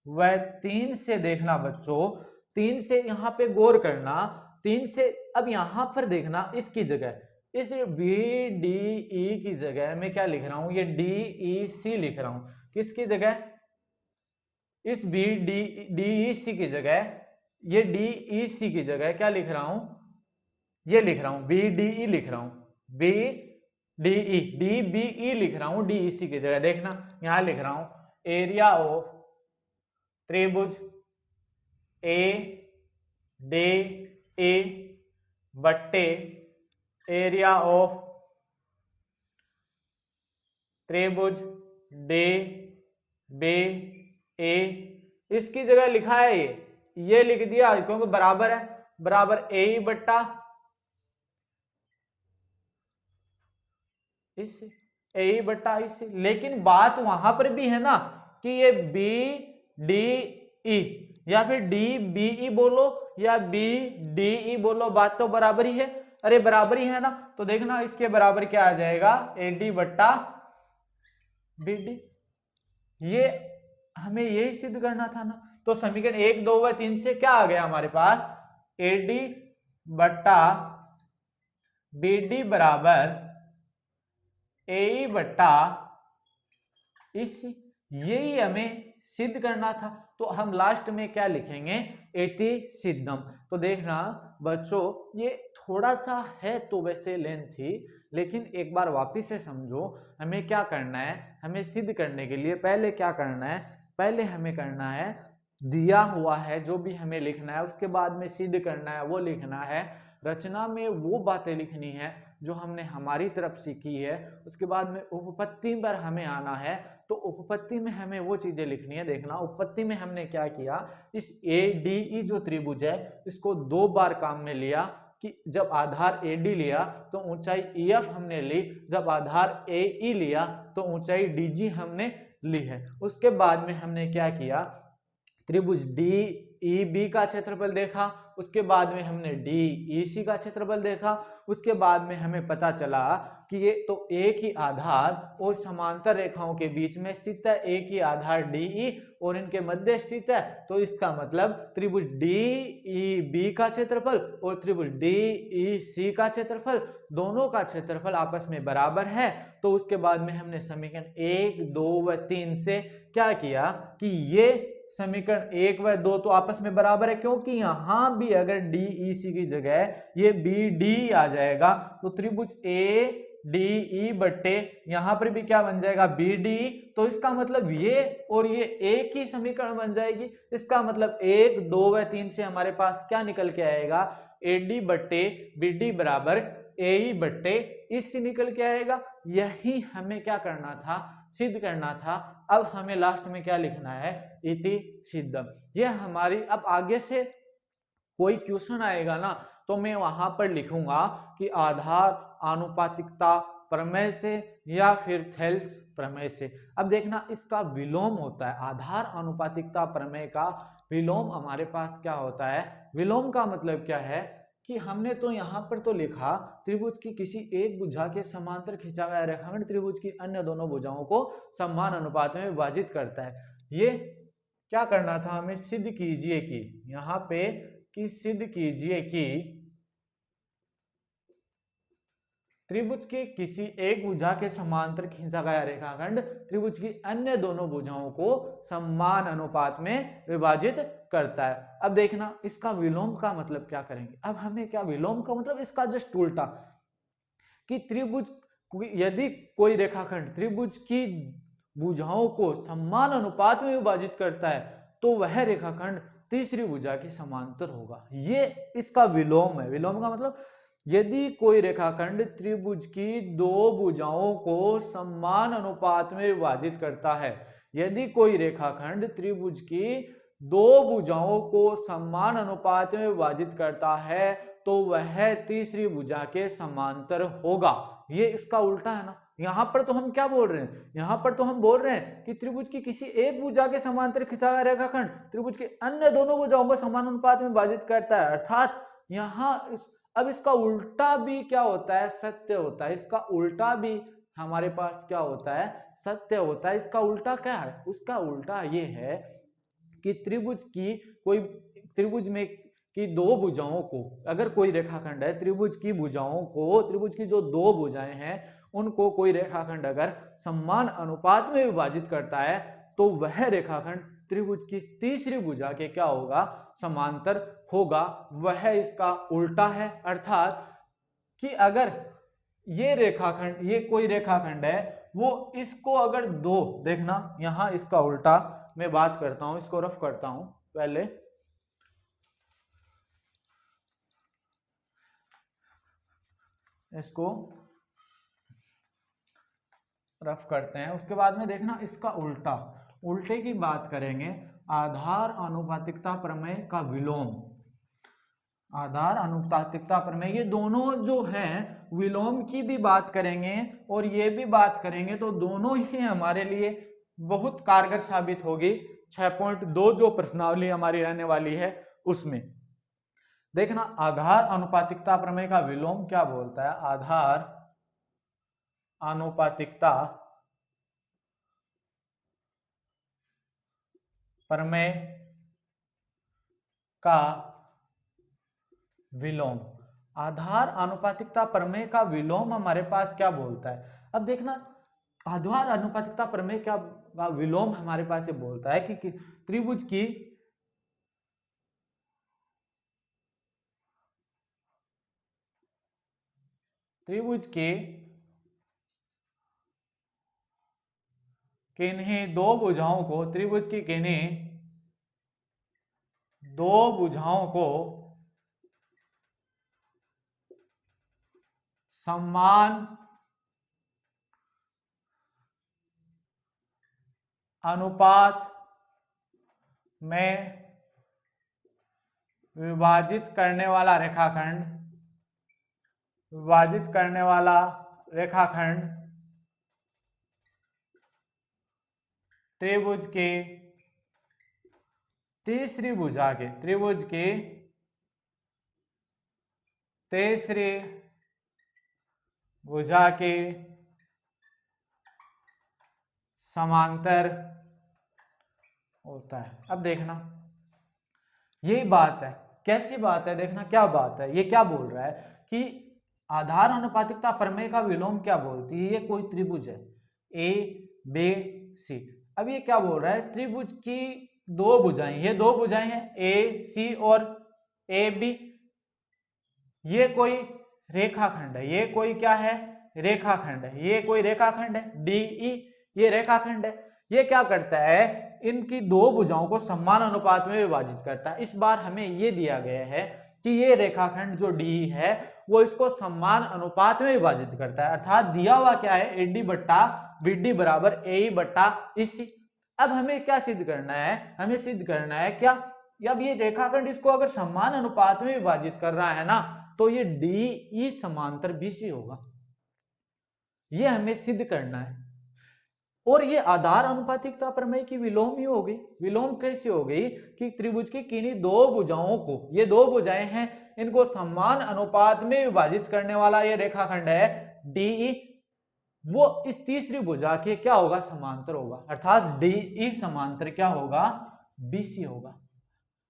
व 3 से देखना बच्चों, 3 से यहाँ पे गौर करना, 3 से अब यहाँ पर देखना, इसकी जगह इस BDE की जगह मैं क्या लिख रहा हूं, ये DEC लिख रहा हूं। किसकी जगह, इस DEC की जगह, ये DEC की जगह क्या लिख रहा हूं, ये लिख रहा हूं BDE लिख रहा हूं, DBE लिख रहा हूं DEC की जगह। देखना यहां लिख रहा हूं एरिया ऑफ त्रिभुज ADE बट्टे एरिया ऑफ त्रिभुज DBE, इसकी जगह लिखा है ये लिख दिया क्योंकि बराबर है, बराबर AE बट्टा इससे, AE बट्टा इससे। लेकिन बात वहां पर भी है ना कि ये BDE या फिर DBE बोलो या BDE बोलो, बात तो बराबर ही है। अरे बराबर ही है ना, तो देखना इसके बराबर क्या आ जाएगा, AD बट्टा BD। ये हमें यही सिद्ध करना था ना। तो समीकरण 1, 2 व 3 से क्या आ गया हमारे पास, AD बट्टा BD बराबर AE बट्टा इसी, यही हमें सिद्ध करना था। तो हम लास्ट में क्या लिखेंगे, एति सिद्धम। तो देखना बच्चों, ये थोड़ा सा है तो वैसे लेंथी, लेकिन एक बार वापिस से समझो हमें क्या करना है। हमें सिद्ध करने के लिए पहले क्या करना है, पहले हमें करना है दिया हुआ है जो भी हमें लिखना है, उसके बाद में सिद्ध करना है वो लिखना है। रचना में वो बातें लिखनी है जो हमने हमारी तरफ से की है। उसके बाद में उपपत्ति पर हमें आना है, तो उपपत्ति में हमें वो चीजें लिखनी है। देखना उपपत्ति में हमने क्या किया, इस ADE जो त्रिभुज है इसको 2 बार काम में लिया कि जब आधार AD लिया तो ऊंचाई EF हमने ली, जब आधार AE लिया तो ऊंचाई DG हमने ली है। उसके बाद में हमने क्या किया, त्रिभुज DEB का क्षेत्रफल देखा, उसके बाद में हमने DEC का क्षेत्रफल देखा, उसके बाद में हमें पता चला कि ये तो एक ही आधार और समांतर रेखाओं के बीच में स्थित है, एक ही आधार DE और इनके मध्य स्थित है। तो इसका मतलब त्रिभुज DEB का क्षेत्रफल और त्रिभुज DEC का क्षेत्रफल, दोनों का क्षेत्रफल आपस में बराबर है। तो उसके बाद में हमने समीकरण 1, 2 व 3 से क्या किया कि ये समीकरण 1 व 2 तो आपस में बराबर है, क्योंकि यहां भी अगर DEC की जगह ये BD आ जाएगा तो त्रिभुज ADE बट्टे यहां पर भी क्या बन जाएगा, BD। तो इसका मतलब ये और ये एक ही समीकरण बन जाएगी। इसका मतलब 1, 2 व 3 से हमारे पास क्या निकल के आएगा, AD बट्टे BD बराबर AE बट्टे इससे निकल के आएगा। यही हमें क्या करना था, सिद्ध करना था। अब हमें लास्ट में क्या लिखना है, इति सिद्धम। ये हमारी, अब आगे से कोई क्वेश्चन आएगा ना तो मैं वहां पर लिखूंगा कि आधार आनुपातिकता प्रमेय से या फिर थेल्स प्रमेय से। अब देखना इसका विलोम होता है, आधार आनुपातिकता प्रमेय का विलोम हमारे पास क्या होता है। विलोम का मतलब क्या है कि हमने तो यहाँ पर तो लिखा त्रिभुज की किसी एक भुजा के समांतर खींचा गया रेखाखंड त्रिभुज की अन्य दोनों भुजाओं को समान अनुपात में विभाजित करता है। ये क्या करना था हमें, सिद्ध कीजिए कि यहाँ पे कि सिद्ध कीजिए कि त्रिभुज की किसी एक भुजा के समांतर खींचा गया रेखाखंड त्रिभुज की अन्य दोनों भुजाओं को समान अनुपात में विभाजित करता है। अब देखना इसका विलोम का मतलब क्या करेंगे। अब हमें क्या, विलोम का मतलब इसका जस्ट उल्टा, कि त्रिभुज यदि कोई रेखाखंड त्रिभुज की भुजाओं को समान अनुपात में विभाजित करता है तो वह रेखाखंड तीसरी भुजा के समांतर होगा। ये इसका विलोम है। विलोम का मतलब यदि कोई रेखाखंड त्रिभुज की दो भुजाओं को समान अनुपात में विभाजित करता है, यदि कोई रेखाखंड त्रिभुज की दो भुजाओं को समान अनुपात में विभाजित करता है तो वह तीसरी भुजा के समांतर होगा। ये इसका उल्टा है ना। यहां पर तो हम क्या बोल रहे हैं, यहां पर तो हम बोल रहे हैं कि त्रिभुज की किसी एक भुजा के समांतर खिंचा गया रेखाखंड त्रिभुज की अन्य दोनों भुजाओं को समान अनुपात में विभाजित करता है। अर्थात यहाँ अब इसका उल्टा भी क्या होता है, सत्य होता है। इसका उल्टा भी हमारे पास क्या होता है, सत्य होता है। इसका उल्टा क्या है, उसका उल्टा ये है कि त्रिभुज में की दो भुजाओं को, अगर कोई रेखाखंड है त्रिभुज की भुजाओं को, त्रिभुज की जो दो भुजाएं हैं उनको कोई रेखाखंड अगर समान अनुपात में विभाजित करता है तो वह रेखाखंड त्रिभुज की तीसरी भुजा के क्या होगा, समांतर होगा। वह इसका उल्टा है। अर्थात कि अगर ये रेखाखंड, ये कोई रेखाखंड है, वो इसको अगर दो, देखना यहां इसका उल्टा मैं बात करता हूं, इसको रफ करता हूं, पहले इसको रफ करते हैं, उसके बाद में देखना इसका उल्टा, उल्टे की बात करेंगे। आधार आनुपातिकता प्रमेय का विलोम, आधार आनुपातिकता प्रमेय, ये दोनों जो हैं विलोम की भी बात करेंगे और ये भी बात करेंगे, तो दोनों ही हमारे लिए बहुत कारगर साबित होगी। 6.2 जो प्रश्नावली हमारी रहने वाली है उसमें देखना आधार आनुपातिकता प्रमेय का विलोम क्या बोलता है। आधार आनुपातिकता प्रमेय का विलोम, आधार आनुपातिकता प्रमेय का विलोम हमारे पास क्या बोलता है। अब देखना आधार आनुपातिकता प्रमेय का विलोम हमारे पास ये बोलता है कि त्रिभुज की किन्हीं दो भुजाओं को, त्रिभुज की किन्हीं दो भुजाओं को समान अनुपात में विभाजित करने वाला रेखाखंड, विभाजित करने वाला रेखाखंड त्रिभुज के तीसरी भुजा के, त्रिभुज के तीसरी भुजा के समांतर होता है। अब देखना यही बात है, कैसी बात है, देखना क्या बात है, ये क्या बोल रहा है कि आधार आनुपातिकता प्रमेय का विलोम क्या बोलती है। ये कोई त्रिभुज है ए बी सी। अब ये क्या बोल रहा है, त्रिभुज की दो भुजाएं, ये दो भुजाएं हैं ए सी और ए बी, ये कोई रेखाखंड है, ये कोई क्या है, रेखाखंड है, ये कोई रेखाखंड है डी ई, ये रेखाखंड है। ये क्या करता है, इनकी दो भुजाओं को समान अनुपात में विभाजित करता है। इस बार हमें ये दिया गया है कि ये रेखाखंड जो डी है वो इसको समान अनुपात में विभाजित करता है। अर्थात दिया हुआ क्या है, एडी बट्टा बीडी बराबर ए बट्टा इसी। अब हमें क्या सिद्ध करना है, हमें सिद्ध करना है क्या, अब ये रेखाखंड इसको अगर समान अनुपात में विभाजित कर रहा है ना, तो ये डी ई समांतर बीसी होगा। ये हमें सिद्ध करना है। और ये आधार अनुपातिकता प्रमेय की विलोम ही हो गई। विलोम कैसे हो गई कि त्रिभुज की किन्हीं दो भुजाओं को, ये दो भुजाएं हैं, इनको समान अनुपात में विभाजित करने वाला ये रेखाखंड है डीई, वो इस तीसरी भुजा के क्या होगा, समांतर होगा। अर्थात डीई समांतर क्या होगा, बीसी होगा।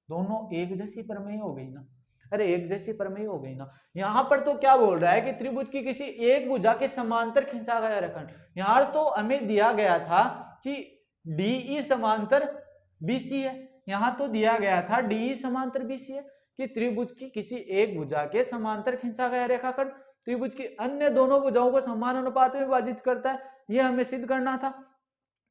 दोनों एक जैसी प्रमेय हो गई ना, अरे एक जैसी प्रमेय हो गई ना। यहां पर तो क्या बोल रहा है कि त्रिभुज की किसी एक भुजा के समांतर खींचा गया रेखाखंड। यहां तो हमें दिया गया था कि डीई समांतर बीसी है, यहां तो दिया गया था डीई समांतर बीसी है, कि त्रिभुज की किसी एक भुजा के समांतर खींचा गया रेखाखंड त्रिभुज की अन्य दोनों भुजाओं को समान अनुपात में विभाजित करता है। यह हमें सिद्ध करना था।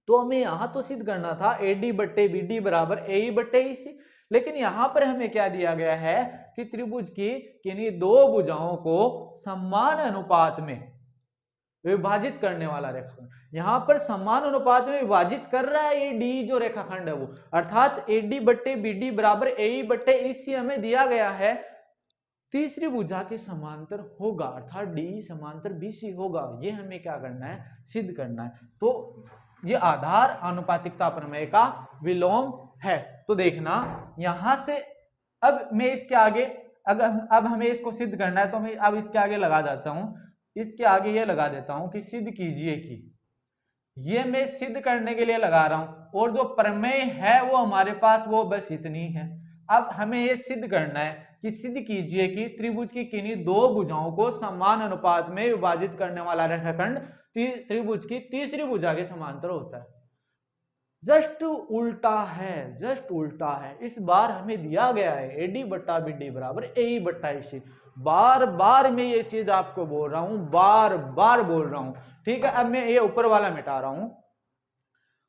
तो हमें यहां तो सिद्ध करना था एडी बट्टे बीडी बराबर ए बट्टे ई सी, लेकिन यहां पर हमें क्या दिया गया है कि त्रिभुज की किन्हीं दो भुजाओं को समान अनुपात में विभाजित करने वाला रेखाखंड। यहाँ पर समान अनुपात में विभाजित कर रहा है ये डी जो रेखाखंड है वो, अर्थात AD बट्टे BD बराबर AE बट्टे EC हमें दिया गया है, तीसरी भुजा के समांतर होगा, अर्थात DE समांतर BC होगा। ये हमें क्या करना है, सिद्ध करना है। तो ये आधार आनुपातिकता प्रमेय का विलोम है। तो देखना यहां से अब मैं इसके आगे अब हमें इसको सिद्ध करना है, तो मैं अब इसके आगे लगा देता हूं, इसके आगे ये लगा देता हूं कि सिद्ध कीजिए कि, ये मैं सिद्ध करने के लिए लगा रहा हूं, और जो प्रमेय है वो हमारे पास वो बस इतनी है। अब हमें ये सिद्ध करना है कि सिद्ध कीजिए कि त्रिभुज की किन्हीं दो भुजाओं को समान अनुपात में विभाजित करने वाला रेखाखंड त्रिभुज की तीसरी भुजा के समांतर होता है। जस्ट उल्टा है, जस्ट उल्टा है। इस बार हमें दिया गया है AD बट्टा BD बराबर AE बट्टा EC। बार बार मैं ये चीज आपको बोल रहा हूं, बार बार बोल रहा हूं, ठीक है। अब मैं ये ऊपर वाला मिटा रहा हूं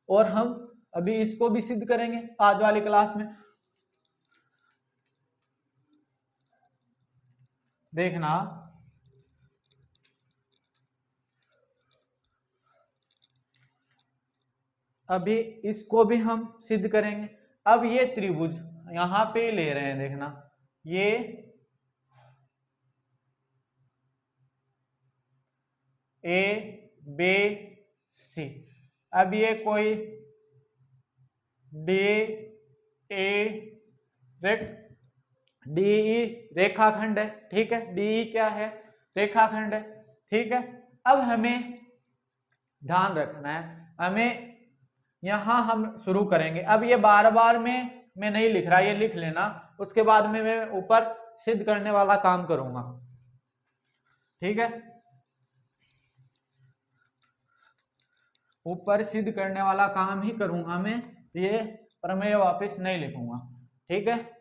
और हम अभी इसको भी सिद्ध करेंगे आज वाली क्लास में। देखना अभी इसको भी हम सिद्ध करेंगे। अब ये त्रिभुज यहां पे ले रहे हैं, देखना ये ABC, अब ये कोई DE रेखाखंड है, ठीक है। DE क्या है, रेखाखंड है, ठीक है। अब हमें ध्यान रखना है, हमें यहां हम शुरू करेंगे। अब ये बार बार मैं नहीं लिख रहा, ये लिख लेना, उसके बाद में मैं ऊपर सिद्ध करने वाला काम करूंगा, ठीक है। ऊपर सिद्ध करने वाला काम ही करूंगा मैं, ये प्रमेय वापस नहीं लिखूंगा, ठीक है।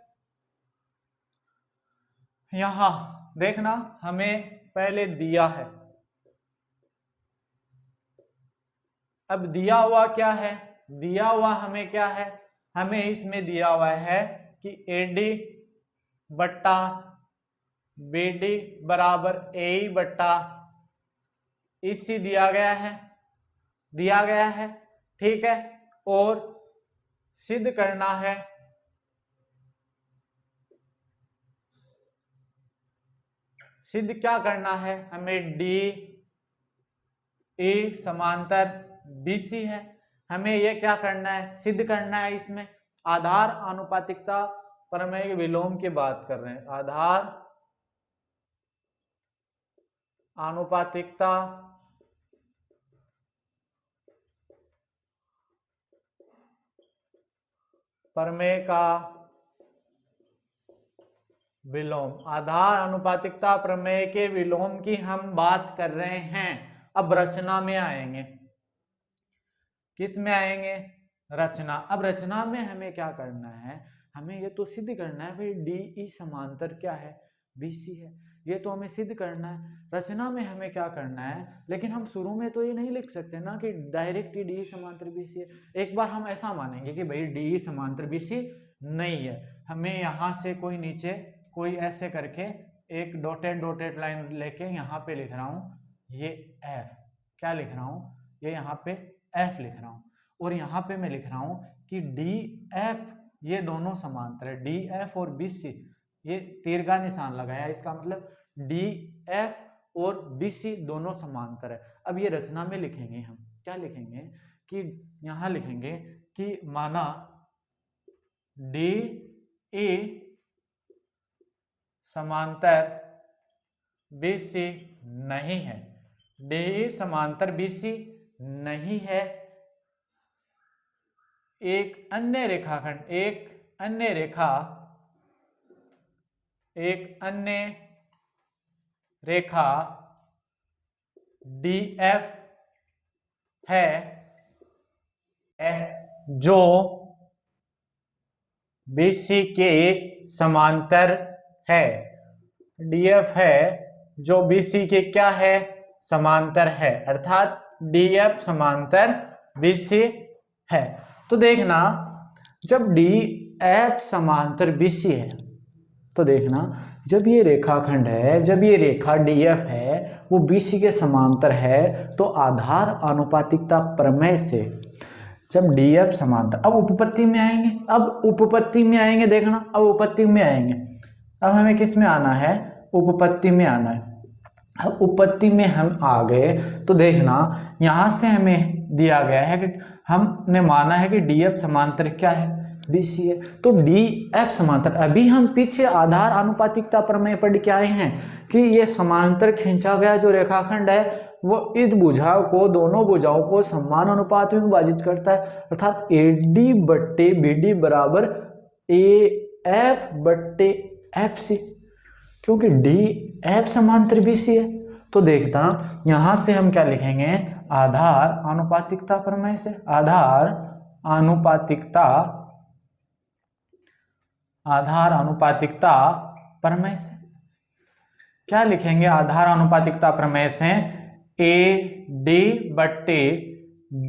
यहां देखना हमें पहले दिया है, अब दिया हुआ क्या है, दिया हुआ हमें क्या है, हमें इसमें दिया हुआ है कि AD बट्टा BD बराबर AE बट्टा EC दिया गया है, ठीक है। और सिद्ध करना है सिद्ध क्या करना है, हमें DE समांतर BC है, हमें यह क्या करना है, सिद्ध करना है। इसमें आधार आनुपातिकता प्रमेय के विलोम की बात कर रहे हैं, आधार आनुपातिकता प्रमेय का विलोम, आधार आनुपातिकता प्रमेय के विलोम की हम बात कर रहे हैं। अब रचना में आएंगे, किस में आएंगे, रचना। अब रचना में हमें क्या करना है, हमें ये तो सिद्ध करना है भाई DE समांतर क्या है, BC है, ये तो हमें सिद्ध करना है। रचना में हमें क्या करना है, लेकिन हम शुरू में तो ये नहीं लिख सकते ना कि डायरेक्ट DE समांतर BC है। एक बार हम ऐसा मानेंगे कि भाई DE समांतर BC नहीं है, हमें यहाँ से कोई नीचे कोई ऐसे करके एक डॉटेड लाइन लेके यहाँ पे लिख रहा हूँ, ये F, क्या लिख रहा हूँ, ये यहाँ पे F लिख रहा हूँ, और यहाँ पे मैं लिख रहा हूँ कि DF ये दोनों समांतर है, DF और BC, ये तीर का निशान लगाया, इसका मतलब DF और BC दोनों समांतर है। अब ये रचना में लिखेंगे, हम क्या लिखेंगे कि यहाँ लिखेंगे कि माना DE समांतर BC नहीं है, DE समांतर BC नहीं है, एक अन्य रेखाखंड, एक अन्य रेखा DF है जो BC के समांतर है, DF है जो BC के क्या है, समांतर है, अर्थात DF समांतर BC है। तो देखना जब DF समांतर BC है, तो देखना जब ये रेखाखंड है, जब ये रेखा DF है वो BC के समांतर है, तो आधार आनुपातिकता प्रमेय से जब DF समांतर, अब उपपत्ति में आएंगे, देखना, अब उपपत्ति में आएंगे। अब हमें किस में आना है? उपपत्ति में आना है। अब उपपत्ति में हम आ गए तो देखना, यहां से हमें दिया गया है कि हमने माना है कि DF समांतर क्या है? BC है। तो DF समांतर, अभी हम पीछे आधार आनुपातिकता प्रमेय पढ़ के आए हैं कि ये समांतर खींचा गया जो रेखाखंड है वो इस भुजा को, दोनों भुजाओं को समान अनुपात में विभाजित करता है, अर्थात AD बट्टे BD बराबर AF बट्टे FC, क्योंकि DF समांतर BC है। तो देखना यहां से हम क्या लिखेंगे? आधार आनुपातिकता प्रमेय से, आधार अनुपातिकता प्रमेय से क्या लिखेंगे? आधार अनुपातिकता प्रमेय से AD बट्टे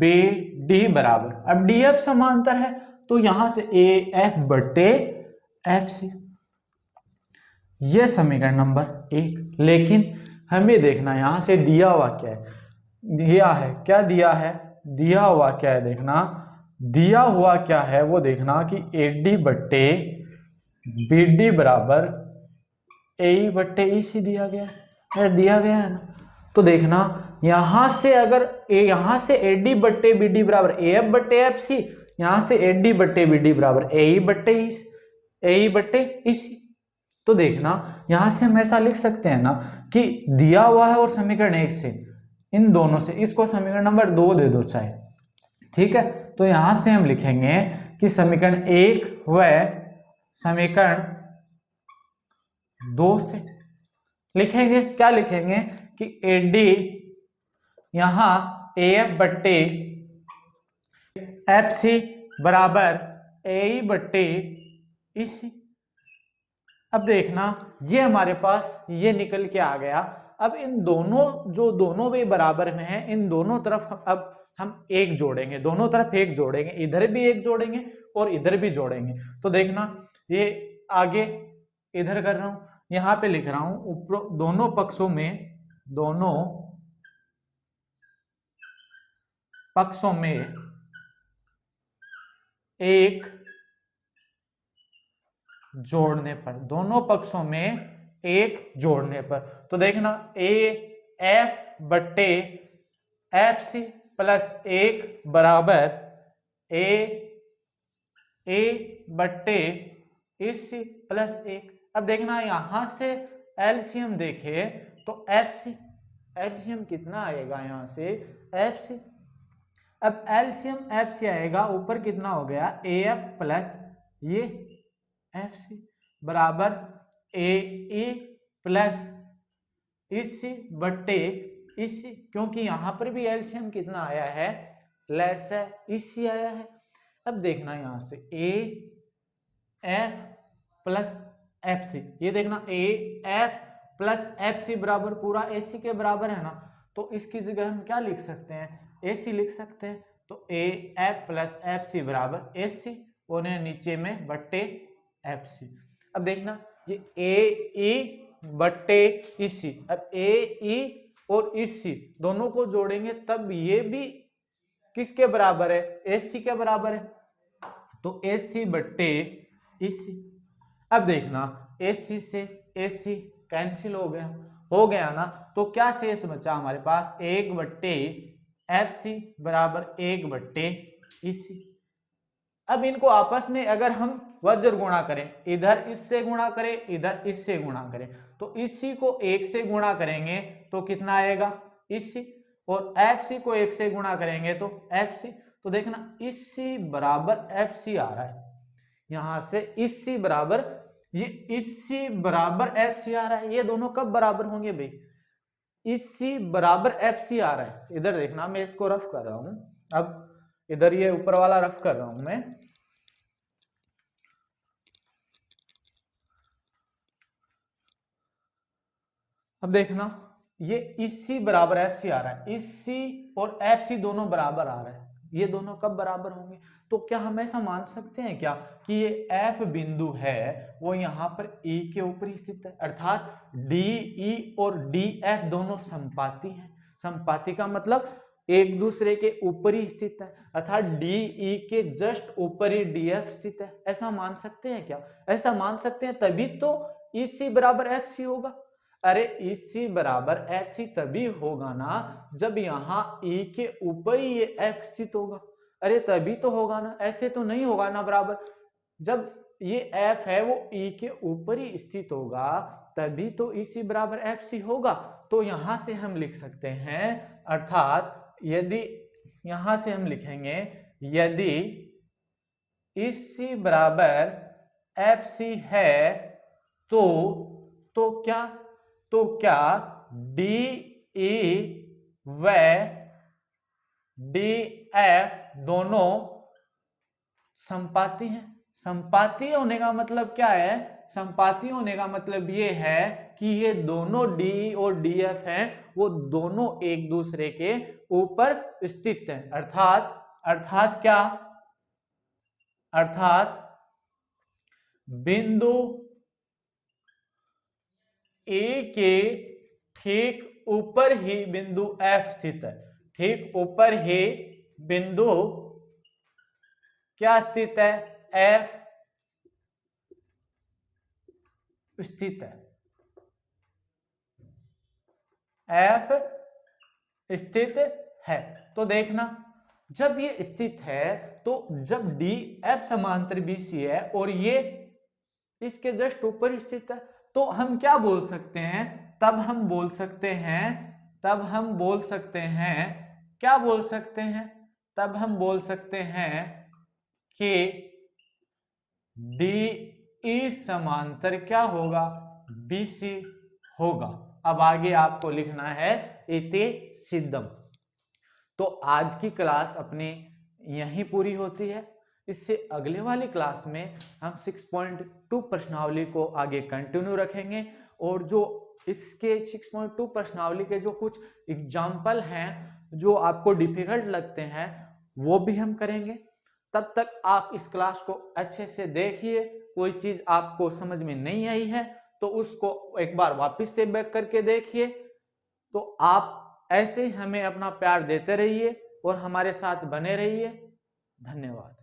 BD बराबर, अब DF समांतर है तो यहां से AF बट्टे FC, यह समीकरण नंबर 1। लेकिन हमें देखना यहां से दिया हुआ क्या है? क्या दिया है? दिया हुआ क्या है? देखना दिया हुआ क्या है वो देखना कि AD बट्टे BD बराबर AE बट्टे EC दिया गया है ना। तो देखना यहां से AD बट्टे BD बराबर AF बट्टे FC, यहां से AD बट्टे BD बराबर AE बट्टे EC। तो देखना यहां से हम ऐसा लिख सकते हैं ना कि दिया हुआ है और समीकरण 1 से, इन दोनों से इसको समीकरण नंबर 2 दे दो चाहे, ठीक है। तो यहां से हम लिखेंगे कि समीकरण 1 व समीकरण 2 से लिखेंगे, क्या लिखेंगे कि AD यहां AF बट्टे FC बराबर AE बट्टे EC। अब देखना ये हमारे पास ये निकल के आ गया। अब इन दोनों भी बराबर में है, इन दोनों तरफ अब हम 1 जोड़ेंगे, दोनों तरफ 1 जोड़ेंगे, इधर भी 1 जोड़ेंगे और इधर भी जोड़ेंगे। तो देखना ये आगे इधर कर रहा हूं, यहां पे लिख रहा हूं ऊपर दोनों पक्षों में 1 जोड़ने पर, दोनों पक्षों में 1 जोड़ने पर, तो देखना AF बट्टे FC प्लस 1 बराबर A बट्टे EC प्लस 1। अब देखना यहां से एलसीएम देखे तो एलसीएम कितना आएगा? यहां से FC, अब एलसीएम FC आएगा, ऊपर कितना हो गया? AF प्लस ये FC बराबर AE प्लस EC बट्टे EC, क्योंकि यहां पर भी एलसीएम कितना आया है? लेस है, EC आया है। अब देखना यहां से AF प्लस FC, ये देखना AF प्लस FC बराबर पूरा AC के बराबर है ना, तो इसकी जगह हम क्या लिख सकते हैं? AC लिख सकते हैं। तो AF प्लस FC बराबर AC और नीचे में बट्टे FC। अब देखना ये AE बट्टे EC, अब AE और EC दोनों को जोड़ेंगे तब ये भी किसके बराबर है? AC के बराबर है, तो AC बट्टे EC। अब देखना AC से AC कैंसिल हो गया ना, तो क्या शेष बचा हमारे पास? 1 बट्टे FC बराबर 1 बट्टे EC। अब इनको आपस में अगर हम वज्र गुणा करें, इधर इससे गुणा करें, इधर इससे गुणा करें, तो EC को 1 से गुणा करेंगे तो कितना आएगा? EC, और FC को 1 से गुणा करेंगे तो FC। तो देखना EC बराबर FC आ रहा है, यहां से EC बराबर FC आ रहा है। ये दोनों कब बराबर होंगे भाई? EC बराबर FC आ रहा है। इधर देखना मैं इसको रफ कर रहा हूं, अब इधर ये ऊपर वाला रफ कर रहा हूं मैं। अब देखना ये EC बराबर FC आ रहा है, EC और FC दोनों बराबर आ रहे हैं, ये दोनों कब बराबर होंगे? तो क्या हम ऐसा मान सकते हैं क्या कि ये F बिंदु है वो यहाँ पर E के ऊपर स्थित है, अर्थात DE और DF दोनों समपाती हैं। समपाती का मतलब एक दूसरे के ऊपर ही स्थित है, अर्थात DE के जस्ट ऊपर ही DF स्थित है। ऐसा मान सकते हैं क्या? ऐसा मान सकते हैं, तभी तो EC बराबर FC होगा। अरे EC बराबर FC तभी होगा ना जब यहाँ E के ऊपर ही ये F स्थित होगा। अरे तभी तो होगा ना, ऐसे तो नहीं होगा ना बराबर। जब ये F है वो E के ऊपर ही स्थित होगा तभी तो EC बराबर FC होगा। तो यहां से हम लिख सकते हैं, अर्थात यदि यहां से हम लिखेंगे यदि EC बराबर FC है तो क्या DE व DF दोनों समपाती हैं? समपाती होने का मतलब क्या है? समपाती होने का मतलब ये है कि ये दोनों DE और DF हैं वो दोनों एक दूसरे के ऊपर स्थित हैं। अर्थात क्या? अर्थात बिंदु A के ठीक ऊपर ही बिंदु F स्थित है। ठीक ऊपर ही बिंदु क्या स्थित है? F स्थित है। F स्थित है। तो देखना, जब ये स्थित है तो जब DF समांतर BC है और ये इसके जस्ट ऊपर स्थित है, तो हम क्या बोल सकते हैं? तब हम बोल सकते हैं क्या बोल सकते हैं? तब हम बोल सकते हैं कि DE समांतर क्या होगा? BC होगा। अब आगे आपको लिखना है इति सिद्धम। तो आज की क्लास अपनी यहीं पूरी होती है। इससे अगले वाली क्लास में हम 6.2 प्रश्नावली को आगे कंटिन्यू रखेंगे और जो इसके 6.2 प्रश्नावली के जो कुछ एग्जाम्पल हैं जो आपको डिफिकल्ट लगते हैं वो भी हम करेंगे। तब तक आप इस क्लास को अच्छे से देखिए। कोई चीज आपको समझ में नहीं आई है तो उसको एक बार वापस से बैक करके देखिए। तो आप ऐसे ही हमें अपना प्यार देते रहिए और हमारे साथ बने रहिए। धन्यवाद।